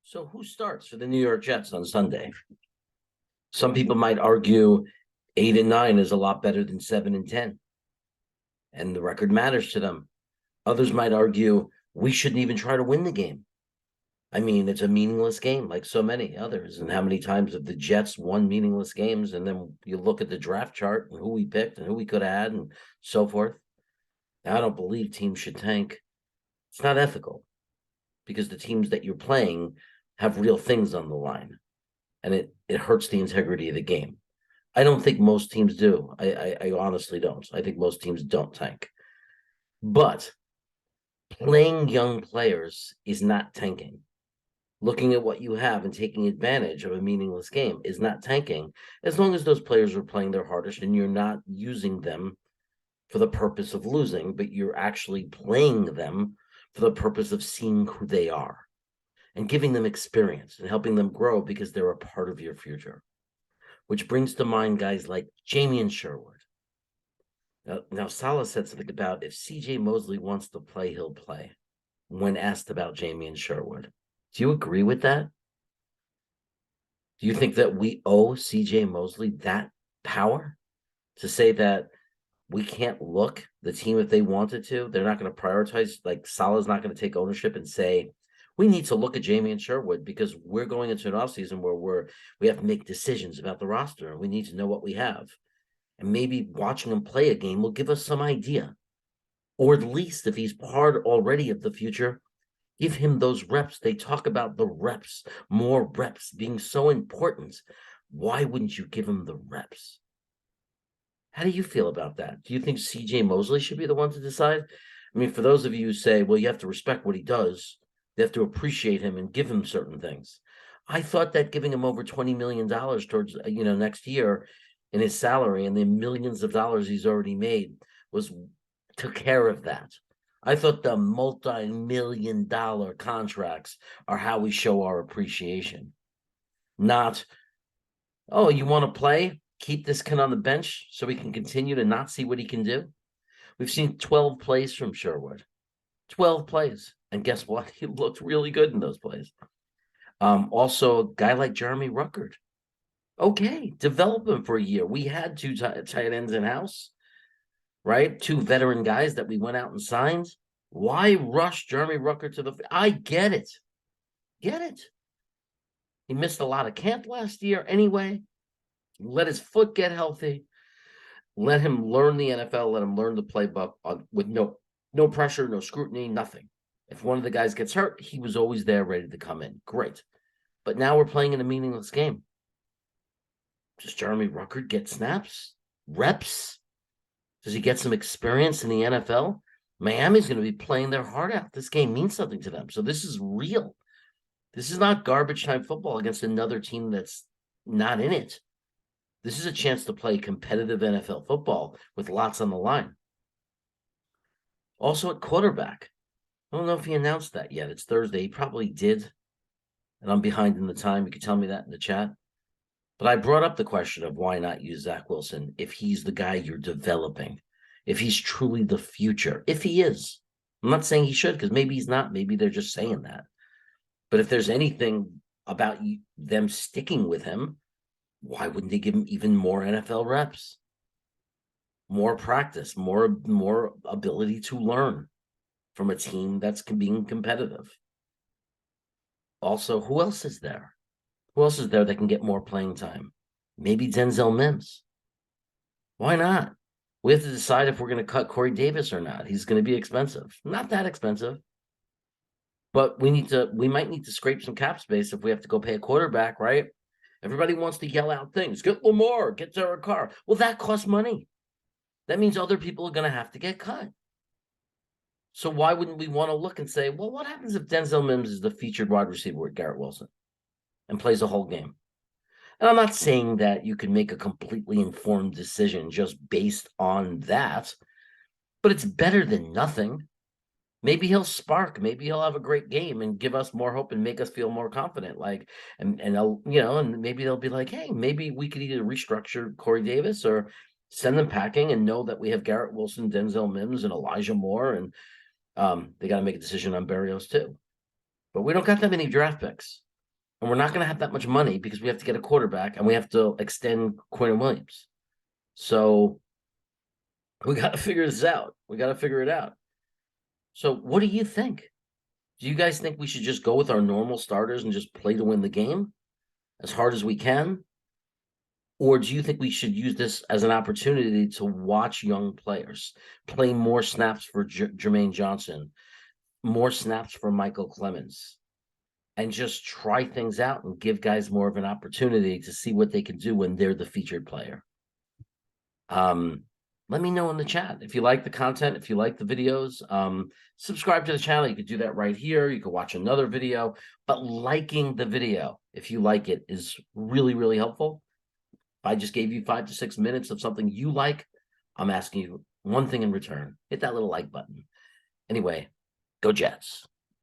So who starts for the New York Jets on Sunday? Some people might argue 8-9 is a lot better than 7-10, and the record matters to them. Others might argue we shouldn't even try to win the game. I mean, it's a meaningless game like so many others. And how many times have the Jets won meaningless games? And then you look at the draft chart and who we picked and who we could have had and so forth. Now, I don't believe teams should tank. It's not ethical because the teams that you're playing have real things on the line, and it hurts the integrity of the game. I don't think most teams do. I honestly don't. I think most teams don't tank. But playing young players is not tanking. Looking at what you have and taking advantage of a meaningless game is not tanking, as long as those players are playing their hardest and you're not using them for the purpose of losing, but you're actually playing them for the purpose of seeing who they are and giving them experience and helping them grow because they're a part of your future. Which brings to mind guys like Jamie and Sherwood. Now Saleh said something about if CJ Mosley wants to play, he'll play, when asked about Jamie and Sherwood. Do you agree with that? Do you think that we owe CJ Mosley that power to say that we can't look the team if they wanted to? They're not going to prioritize, like Saleh's not going to take ownership and say, we need to look at Jamie and Sherwood because we're going into an offseason where we have to make decisions about the roster and we need to know what we have. And maybe watching him play a game will give us some idea. Or at least if he's part already of the future, give him those reps. They talk about the reps, more reps being so important. Why wouldn't you give him the reps? How do you feel about that? Do you think CJ Mosley should be the one to decide? I mean, for those of you who say, well, you have to respect what he does, you have to appreciate him and give him certain things. I thought that giving him over $20 million towards, next year in his salary and the millions of dollars he's already made took care of that. I thought the multi-million-dollar contracts are how we show our appreciation. Not, oh, you want to play? Keep this kid on the bench so we can continue to not see what he can do. We've seen 12 plays from Sherwood. 12 plays. And guess what? He looked really good in those plays. Also, a guy like Jeremy Rucker. Okay, develop him for a year. We had two tight ends in-house, right? Two veteran guys that we went out and signed. Why rush Jeremy Rucker to the... I get it. Get it. He missed a lot of camp last year anyway. Let his foot get healthy. Let him learn the NFL. Let him learn the playbook with no pressure, no scrutiny, nothing. If one of the guys gets hurt, he was always there ready to come in. Great. But now we're playing in a meaningless game. Does Jeremy Rucker get snaps? Reps? Does he get some experience in the NFL? Miami's going to be playing their heart out. This game means something to them. So this is real. This is not garbage time football against another team that's not in it. This is a chance to play competitive NFL football with lots on the line. Also at quarterback. I don't know if he announced that yet. It's Thursday. He probably did. And I'm behind in the time. You can tell me that in the chat. But I brought up the question of why not use Zach Wilson if he's the guy you're developing, if he's truly the future, if he is. I'm not saying he should because maybe he's not. Maybe they're just saying that. But if there's anything about them sticking with him, why wouldn't they give him even more NFL reps? More practice, more ability to learn from a team that's being competitive. Also, who else is there? Who else is there that can get more playing time? Maybe Denzel Mims. Why not? We have to decide if we're going to cut Corey Davis or not. He's going to be expensive. Not that expensive. But we might need to scrape some cap space if we have to go pay a quarterback, right? Everybody wants to yell out things. Get Lamar, get Derek Carr. Well, that costs money. That means other people are going to have to get cut. So why wouldn't we want to look and say, well, what happens if Denzel Mims is the featured wide receiver with Garrett Wilson and plays a whole game? And I'm not saying that you can make a completely informed decision just based on that, but it's better than nothing. Maybe he'll spark. Maybe he'll have a great game and give us more hope and make us feel more confident. And maybe they'll be like, hey, maybe we could either restructure Corey Davis or send them packing and know that we have Garrett Wilson, Denzel Mims, and Elijah Moore, and they got to make a decision on Berrios too. But we don't got that many draft picks. And we're not going to have that much money because we have to get a quarterback and we have to extend Quinn Williams. So we got to figure this out. We got to figure it out. So what do you think? Do you guys think we should just go with our normal starters and just play to win the game as hard as we can? Or do you think we should use this as an opportunity to watch young players play more snaps for Jermaine Johnson, more snaps for Michael Clemens, and just try things out and give guys more of an opportunity to see what they can do when they're the featured player? Let me know in the chat if you like the content, if you like the videos. Subscribe to the channel. You could do that right here. You could watch another video, but liking the video, if you like it, is really, really helpful. If I just gave you 5 to 6 minutes of something you like, I'm asking you one thing in return. Hit that little like button. Anyway, go Jets.